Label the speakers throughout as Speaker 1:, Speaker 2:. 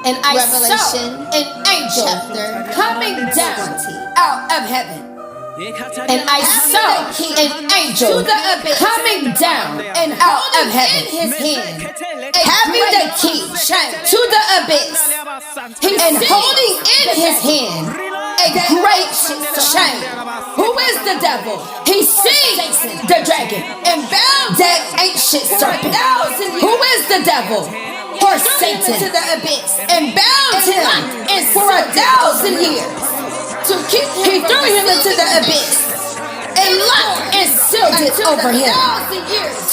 Speaker 1: And I
Speaker 2: Revelation
Speaker 1: saw an angel coming down out of heaven. And I saw an angel coming down and out of heaven,
Speaker 2: in his hand,
Speaker 1: having the key to the abyss, and holding in his hand a great chain. Who is the devil? He sees the dragon and bound that ancient serpent. Who is the devil? Or Satan, to the abyss, and bound him for 1,000 years. He threw him into the abyss and locked and sealed it over him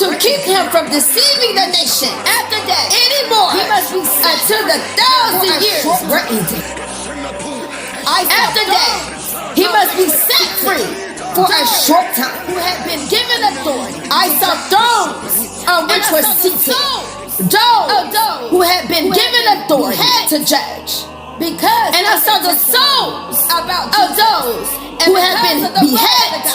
Speaker 1: to keep him from deceiving the nation after that anymore. He must be until the 1,000 years were ended. After that, he must be set free for a short time. Who had been given authority. I saw thrones on which was seated those who had been given authority to judge. And I saw the souls of those who had been beheaded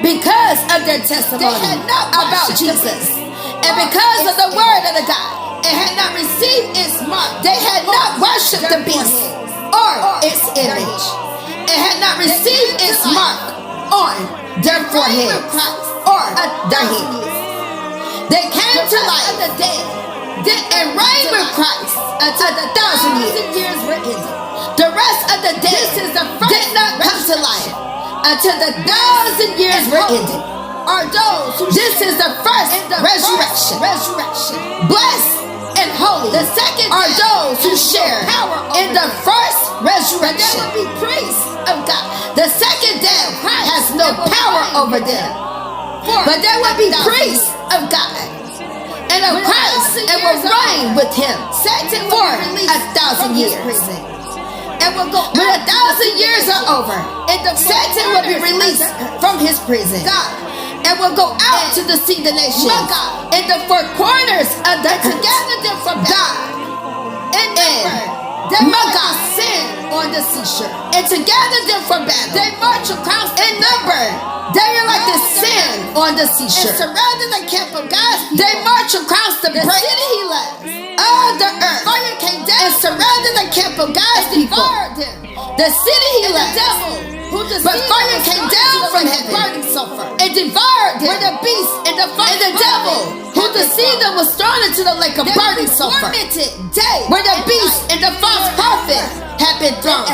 Speaker 1: because of their testimony about Jesus, and because of the word of the God, and had not received its mark. They had not worshipped the beast or its image, and had not received its mark on their foreheads or their hands. They came to life and reigned with Christ until the 1,000 years were ended. The rest of the dead did not come to life until the 1,000 years were ended. This is the first resurrection. Blessed and holy the second are those who share in the first resurrection. There will be priests of God. The second death has no power over them, but there will be priests of God and of Christ, and will reign with him for 1,000 years. And will go when 1,000 years are over, and Satan will be released from his prison, and will go out to deceive the nations in the four corners of the earth, to gather them from God and Magog sin on the seashore, and to gather them from battle. They march across in number. They are like the sand on the seashore. And surrounding the camp of God, they march across the city he left of the earth. Fire came down and surrounded the camp of God's people. The city he left. But fire came down from heaven, burning sulfur, and devoured them. Where the beast and the devil who deceived them was thrown into the lake of burning sulfur, where the beast and the false prophet have been thrown.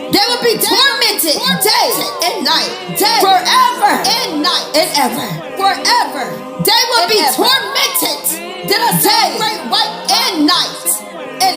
Speaker 1: They will be tormented day and night, forever and night and ever, forever. They will be tormented day and night.